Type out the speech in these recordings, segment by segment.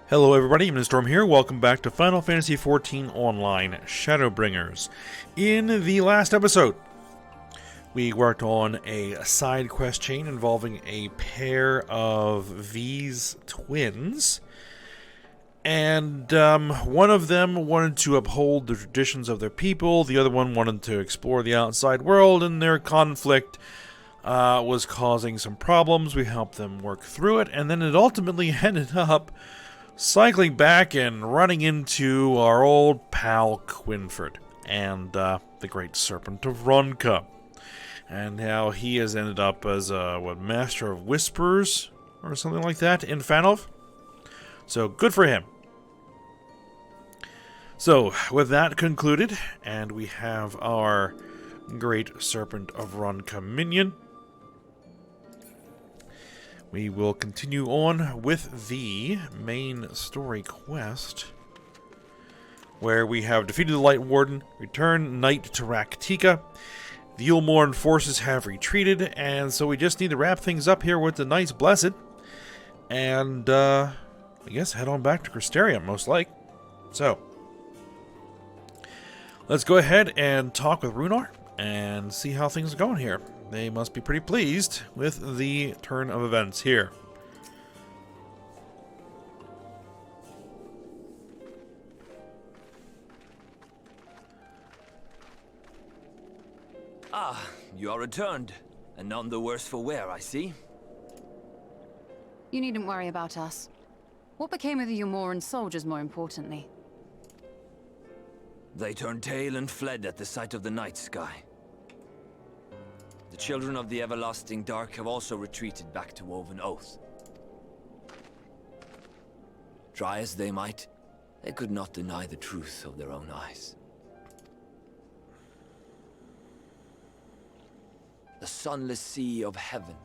Hello everybody, Storm here. Welcome back to Final Fantasy XIV Online Shadowbringers. In the last episode, we worked on a side quest chain involving a pair of V's twins. And one of them wanted to uphold the traditions of their people, the other one wanted to explore the outside world, and their conflict was causing some problems. We helped them work through it, and then it ultimately ended up cycling back and running into our old pal Quinford and the Great Serpent of Ronka. And how he has ended up as Master of Whispers or something like that in Fanov. So good for him. So with that concluded, and we have our Great Serpent of Ronka minion, we will continue on with the main story quest, where we have defeated the Light Warden, returned Knight to Raktika, the Yulmorn forces have retreated, and so we just need to wrap things up here with the Knights Blessed, and I guess head on back to Crystarium, most like. So, let's go ahead and talk with Runar and see how things are going here. They must be pretty pleased with the turn of events here. Ah, you are returned, and none the worse for wear, I see. You needn't worry about us. What became of the Yulmorn soldiers, more importantly? They turned tail and fled at the sight of the night sky. The children of the everlasting dark have also retreated back to Woven Oath. Try as they might, they could not deny the truth of their own eyes. The sunless sea of heaven,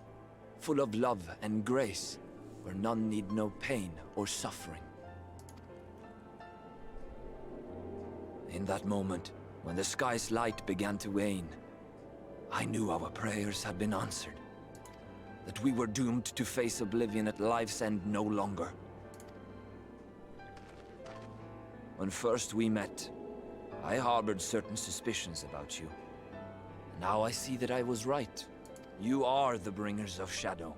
full of love and grace, where none need know pain or suffering. In that moment, when the sky's light began to wane, I knew our prayers had been answered. That we were doomed to face oblivion at life's end no longer. When first we met, I harbored certain suspicions about you. Now I see that I was right. You are the bringers of shadow.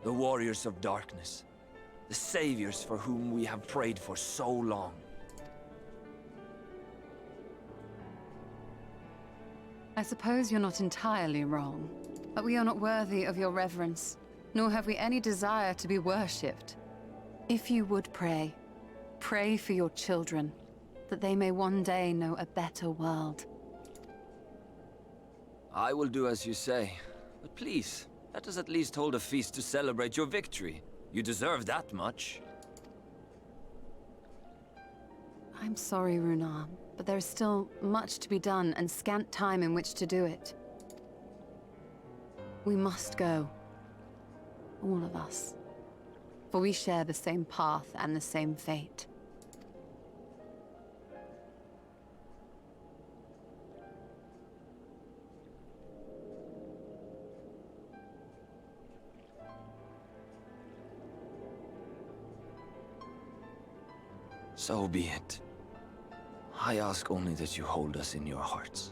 The warriors of darkness. The saviors for whom we have prayed for so long. I suppose you're not entirely wrong, but we are not worthy of your reverence, nor have we any desire to be worshipped. If you would pray, pray for your children, that they may one day know a better world. I will do as you say, but please, let us at least hold a feast to celebrate your victory. You deserve that much. I'm sorry, Runar, but there is still much to be done and scant time in which to do it. We must go. All of us. For we share the same path and the same fate. So be it. I ask only that you hold us in your hearts,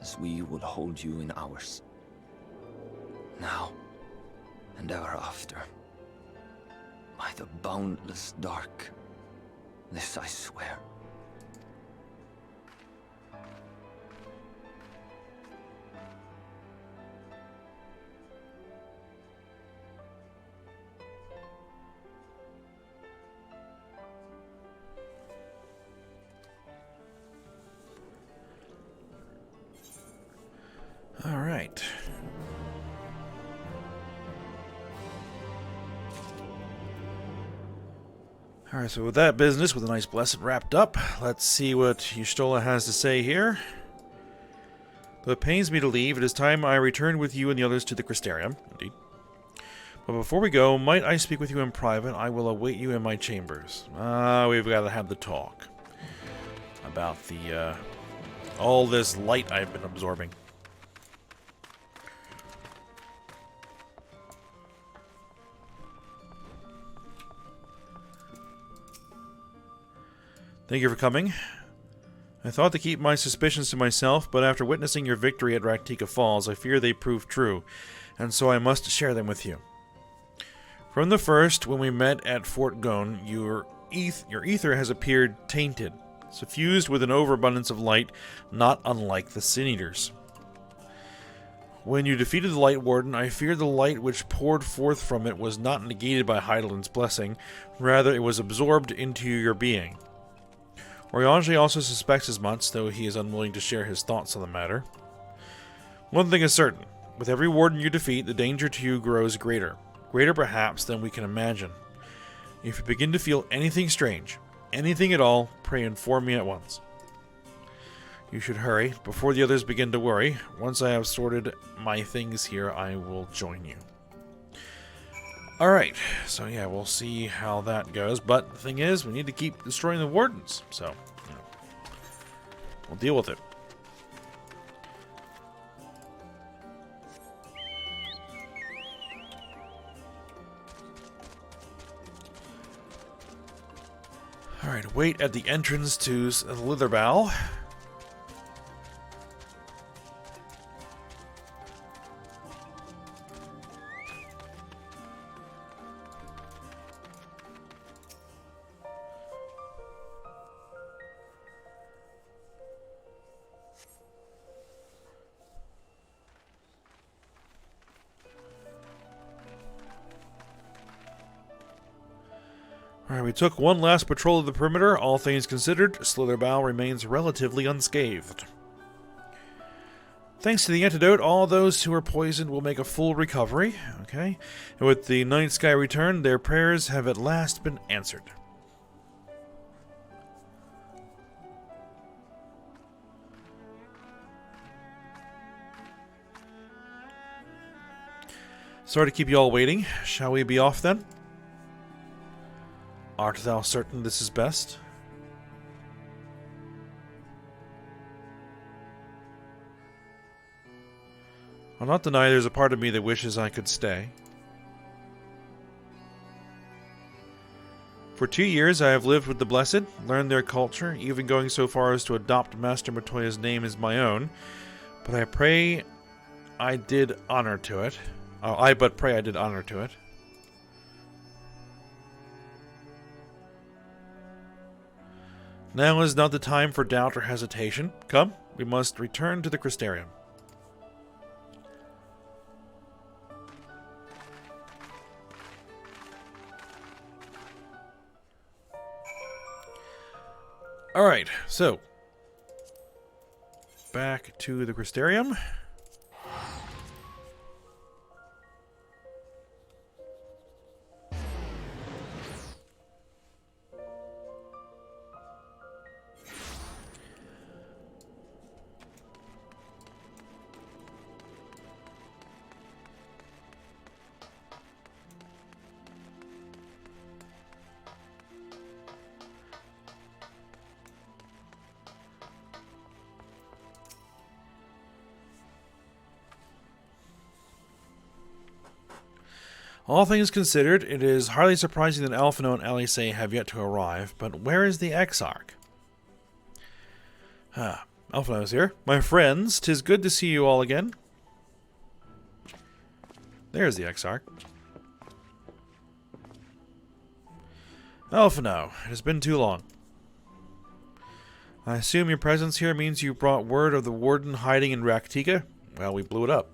as we will hold you in ours. Now, and ever after. By the boundless dark, this I swear. All right. Alright, so with that business, with a nice blessed wrapped up, let's see what Y'shtola has to say here. Though it pains me to leave, it is time I return with you and the others to the Crystarium. Indeed. But before we go, might I speak with you in private? I will await you in my chambers. We've got to have the talk about the, all this light I've been absorbing. Thank you for coming. I thought to keep my suspicions to myself, but after witnessing your victory at Raktika Falls, I fear they proved true, and so I must share them with you. From the first, when we met at Fort Gone, your ether has appeared tainted, suffused with an overabundance of light, not unlike the Sin Eaters. When you defeated the Light Warden, I feared the light which poured forth from it was not negated by Heidelind's blessing, rather it was absorbed into your being. Eorzea also suspects as much, though he is unwilling to share his thoughts on the matter. One thing is certain, with every warden you defeat, the danger to you grows greater. Greater perhaps than we can imagine. If you begin to feel anything strange, anything at all, pray inform me at once. You should hurry, before the others begin to worry. Once I have sorted my things here, I will join you. Alright, so yeah, we'll see how that goes, but the thing is, we need to keep destroying the wardens, so, you know, we'll deal with it. Alright, wait at the entrance to Slitherbow. Alright, we took one last patrol of the perimeter. All things considered, Slitherbow remains relatively unscathed. Thanks to the antidote, all those who are poisoned will make a full recovery. Okay. And with the night sky returned, their prayers have at last been answered. Sorry to keep you all waiting. Shall we be off then? Art thou certain this is best? I'll not deny there's a part of me that wishes I could stay. For 2 years I have lived with the Blessed, learned their culture, even going so far as to adopt Master Matoya's name as my own. But I pray I did honor to it. I pray I did honor to it. Now is not the time for doubt or hesitation. Come, we must return to the Crystarium. Alright, so back to the Crystarium. All things considered, it is hardly surprising that Alphino and Alisaie have yet to arrive, but where is the Exarch? Alphino is here. My friends, 'tis good to see you all again. There's the Exarch. Alphino, it has been too long. I assume your presence here means you brought word of the Warden hiding in Raktika? Well, we blew it up.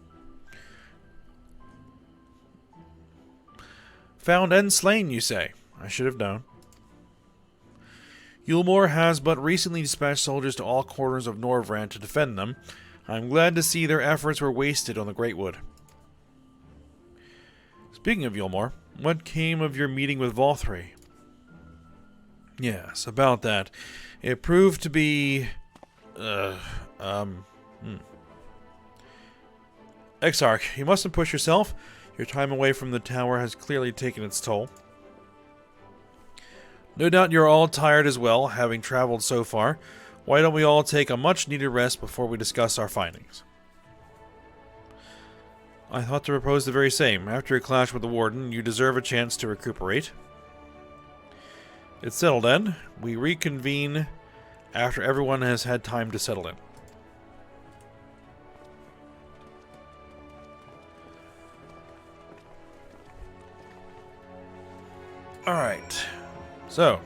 Found and slain, you say? I should have known. Eulmore has but recently dispatched soldiers to all corners of Norvrand to defend them. I'm glad to see their efforts were wasted on the Great Wood. Speaking of Eulmore, what came of your meeting with Volthry? Yes, about that. It proved to be... Exarch, you mustn't push yourself. Your time away from the tower has clearly taken its toll. No doubt you're all tired as well, having traveled so far. Why don't we all take a much-needed rest before we discuss our findings? I thought to propose the very same. After your clash with the Warden, you deserve a chance to recuperate. It's settled then. We reconvene after everyone has had time to settle in. Alright, so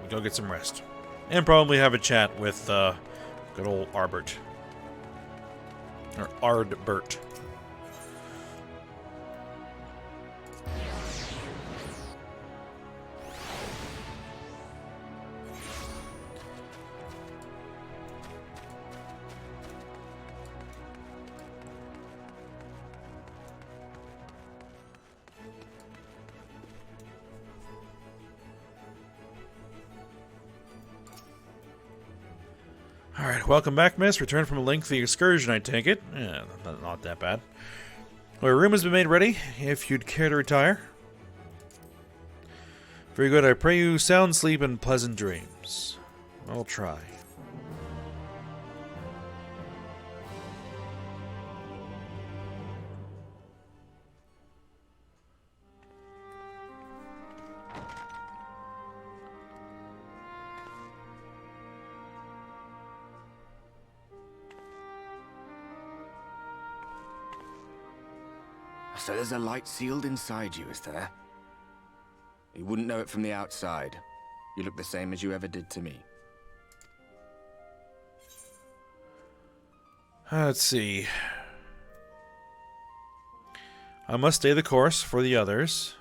we go get some rest. And probably have a chat with good old Arbert. Or Ardbert. Alright, welcome back, miss. Returned from a lengthy excursion, I take it. Yeah, not that bad. Well, your room has been made ready, if you'd care to retire. Very good. I pray you sound sleep and pleasant dreams. I'll try. So there's a light sealed inside you, is there? You wouldn't know it from the outside. You look the same as you ever did to me. Let's see. I must stay the course for the others.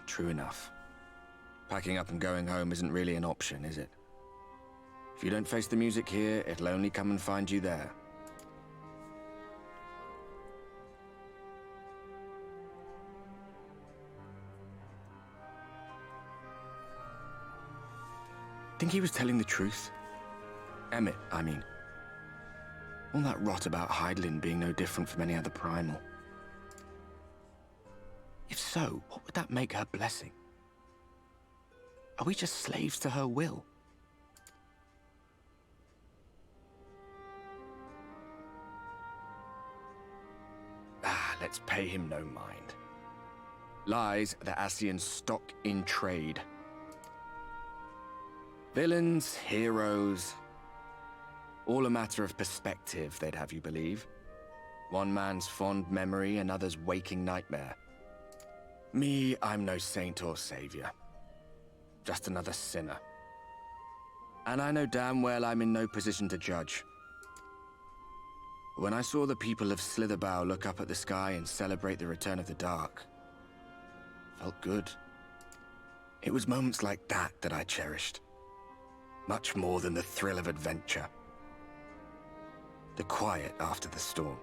True enough. Packing up and going home isn't really an option, is it? If you don't face the music here, it'll only come and find you there. Think he was telling the truth? Emmett, I mean. All that rot about Hydaelyn being no different from any other primal. If so, what would that make her blessing? Are we just slaves to her will? Let's pay him no mind. Lies the Ascian stock in trade. Villains, heroes, all a matter of perspective, they'd have you believe. One man's fond memory, another's waking nightmare. Me, I'm no saint or savior. Just another sinner. And I know damn well I'm in no position to judge. When I saw the people of Slitherbow look up at the sky and celebrate the return of the dark, felt good. It was moments like that that I cherished. Much more than the thrill of adventure. The quiet after the storm.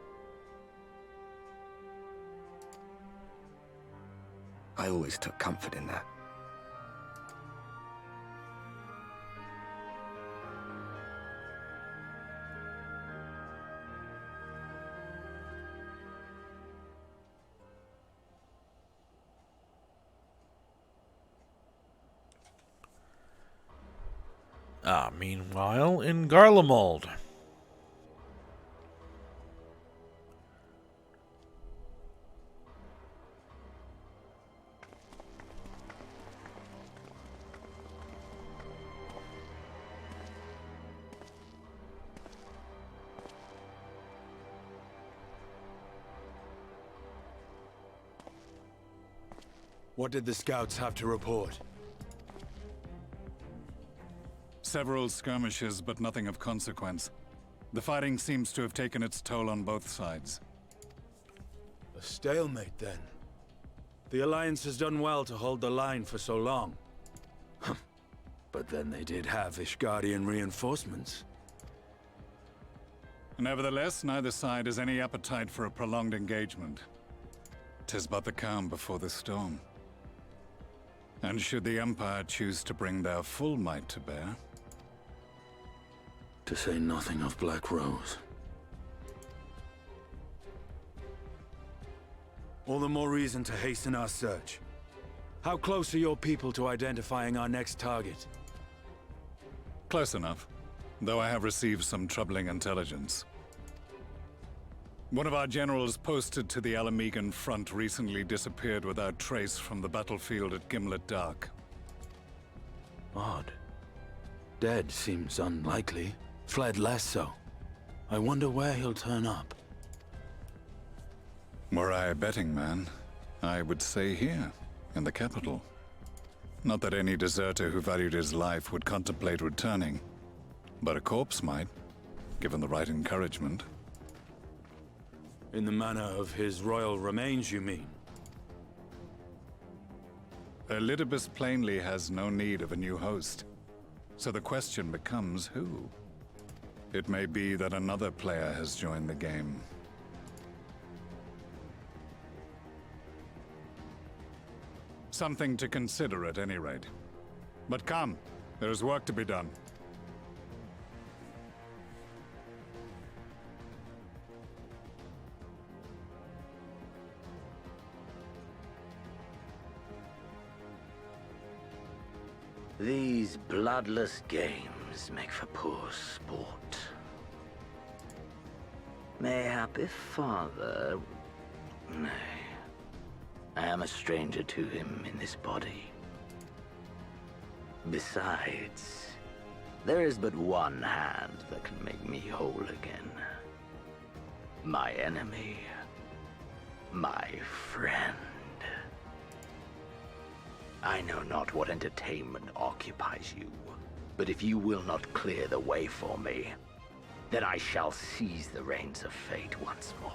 I always took comfort in that. Meanwhile, in Garlemald. What did the scouts have to report? Several skirmishes, but nothing of consequence. The fighting seems to have taken its toll on both sides. A stalemate, then. The Alliance has done well to hold the line for so long. But then they did have Ishgardian reinforcements. Nevertheless, neither side has any appetite for a prolonged engagement. 'Tis but the calm before the storm. And should the Empire choose to bring their full might to bear, To say nothing of Black Rose. All the more reason to hasten our search. How close are your people to identifying our next target? close enough, though I have received some troubling intelligence. One of our generals posted to the Alamegan front recently disappeared without trace from the battlefield at Gimlet Dark. Odd. Dead seems unlikely. Fled less so. I wonder where he'll turn up. Were I a betting man, I would say here, in the capital. Not that any deserter who valued his life would contemplate returning, but a corpse might, given the right encouragement. In the manner of his royal remains, you mean? Elidibus plainly has no need of a new host, so the question becomes who? It may be that another player has joined the game. Something to consider at any rate. But come, there is work to be done. These bloodless games make for poor sport. Mayhap if father... Nay. I am a stranger to him in this body. Besides, there is but one hand that can make me whole again. My enemy. My friend. I know not what entertainment occupies you, but if you will not clear the way for me, then I shall seize the reins of fate once more.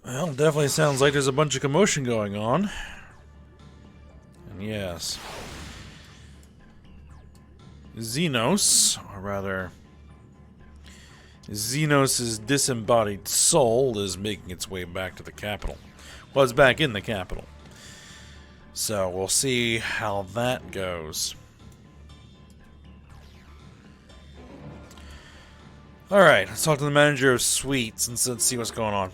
Well, definitely sounds like there's a bunch of commotion going on. And yes. Xenos, or rather, Xenos' disembodied soul is making its way back to the capital. Well, it's back in the capital. So we'll see how that goes. Alright, let's talk to the manager of Suites and let's see what's going on.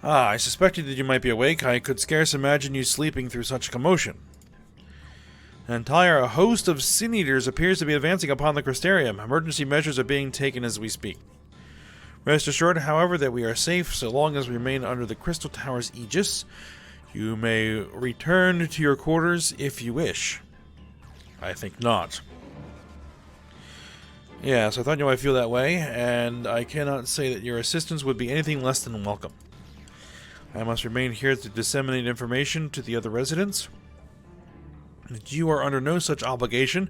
I suspected that you might be awake. I could scarce imagine you sleeping through such commotion. An entire host of sin eaters appears to be advancing upon the Crystarium. Emergency measures are being taken as we speak. Rest assured, however, that we are safe so long as we remain under the Crystal Tower's aegis. You may return to your quarters if you wish. I think not. Yes, I thought you might feel that way, and I cannot say that your assistance would be anything less than welcome. I must remain here to disseminate information to the other residents. You are under no such obligation,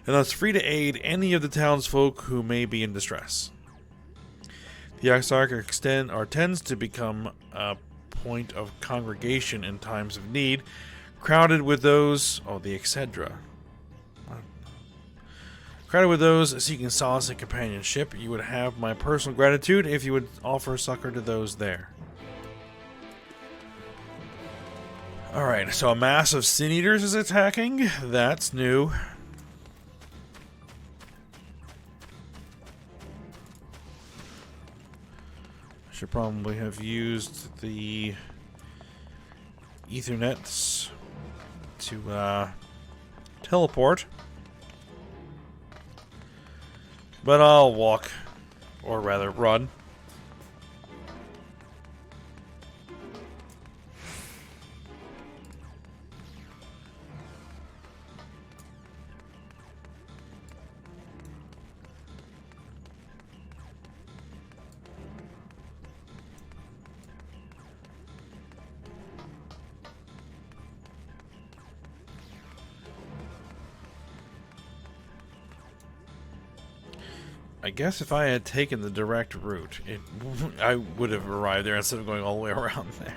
and thus free to aid any of the townsfolk who may be in distress. The Exarch tends to become a point of congregation in times of need, crowded with those... Oh, the Excedra. Crowded with those seeking solace and companionship. You would have my personal gratitude if you would offer succor to those there. Alright, so a mass of Sin Eaters is attacking. That's new. I should probably have used the Ethernets to teleport. But I'll walk, or rather run. I guess if I had taken the direct route, I would have arrived there instead of going all the way around there.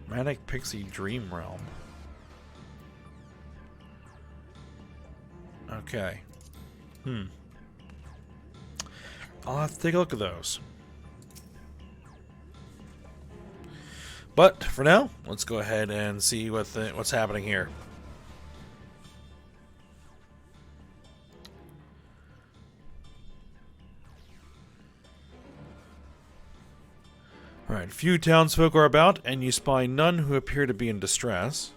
Manic Pixie Dream Realm. Okay. I'll have to take a look at those. But for now, let's go ahead and see what's happening here. Alright, few townsfolk are about, and you spy none who appear to be in distress.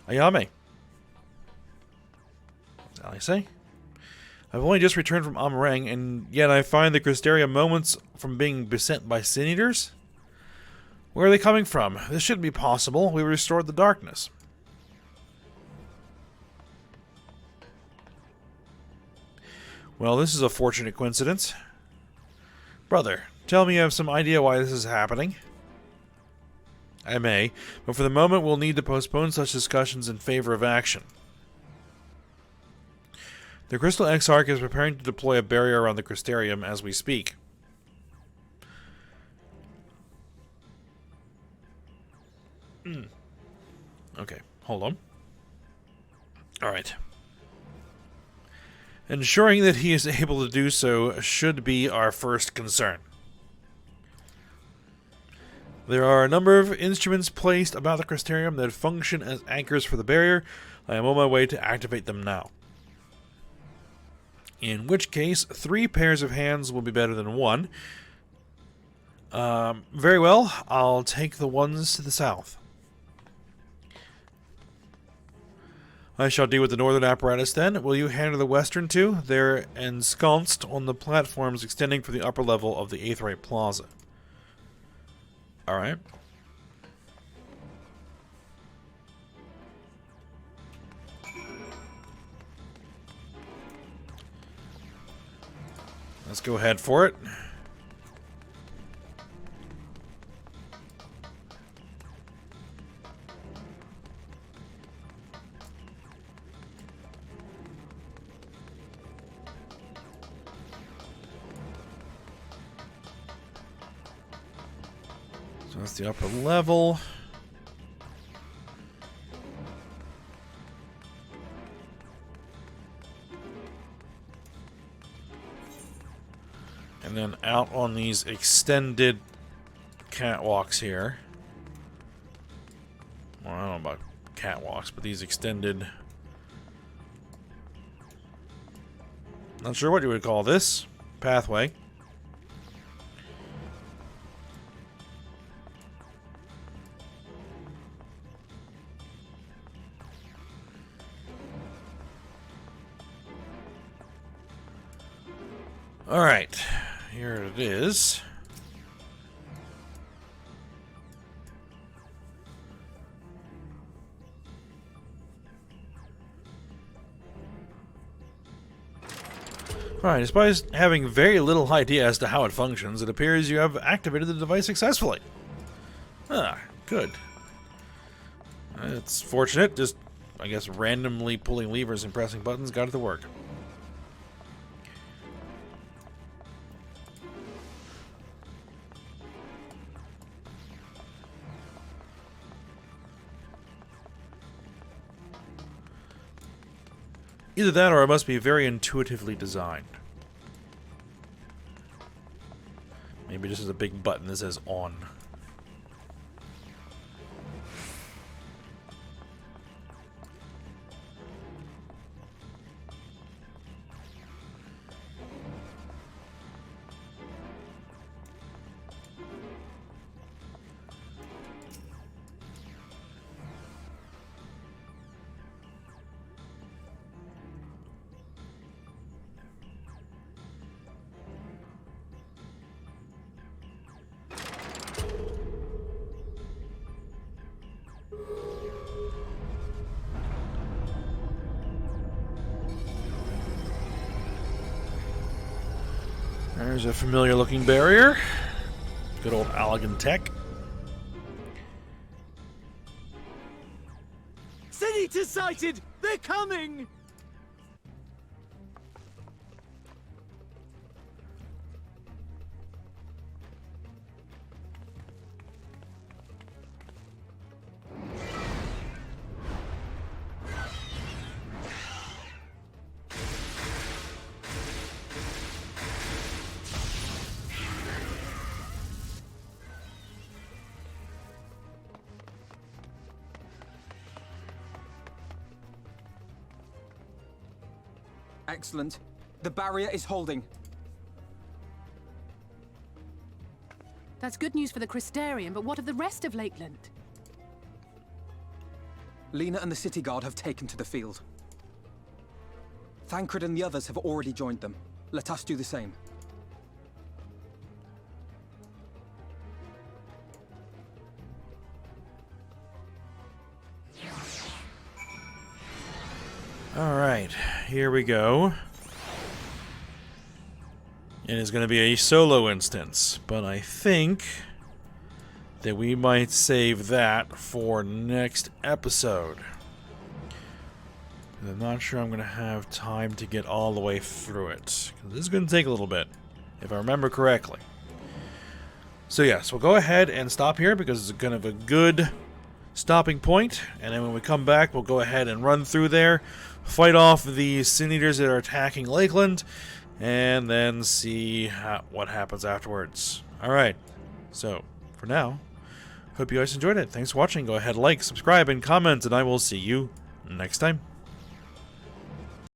Ayame. I say. I've only just returned from Amarang, and yet I find the Cristeria moments from being beset by sin eaters? Where are they coming from? This shouldn't be possible. We restored the darkness. Well, this is a fortunate coincidence. Brother, tell me you have some idea why this is happening. I may, but for the moment we'll need to postpone such discussions in favor of action. The Crystal Exarch is preparing to deploy a barrier around the Crystarium as we speak. Okay, hold on. Alright. Ensuring that he is able to do so should be our first concern. There are a number of instruments placed about the Crystarium that function as anchors for the barrier. I am on my way to activate them now. In which case, 3 pairs of hands will be better than 1. Very well, I'll take the ones to the south. I shall deal with the northern apparatus then. Will you handle the western two? They're ensconced on the platforms extending from the upper level of the Aetheryte Plaza. Alright. Let's go ahead for it. So that's the upper level. And then out on these extended catwalks here. Well, I don't know about catwalks, but these extended... Not sure what you would call this. Pathway. Alright. Here it is. Alright, despite having very little idea as to how it functions, it appears you have activated the device successfully. Ah, good. It's fortunate, just, I guess, randomly pulling levers and pressing buttons got it to work. Either that or it must be very intuitively designed. Maybe this is a big button that says on. There's a familiar looking barrier. Good old Allegan tech. Sin Eater sighted! They're coming! Excellent. The barrier is holding. That's good news for the Crystarian, but what of the rest of Lakeland? Lena and the city guard have taken to the field. Thancred and the others have already joined them. Let us do the same. Alright, here we go. It is going to be a solo instance, but I think that we might save that for next episode. I'm not sure I'm going to have time to get all the way through it. 'Cause this is going to take a little bit, if I remember correctly. So yes, we'll go ahead and stop here because it's kind of a good stopping point, and then when we come back, we'll go ahead and run through there, fight off the Sin Eaters that are attacking Lakeland, and then see what happens afterwards. Alright, so for now, hope you guys enjoyed it. Thanks for watching. Go ahead, like, subscribe, and comment, and I will see you next time.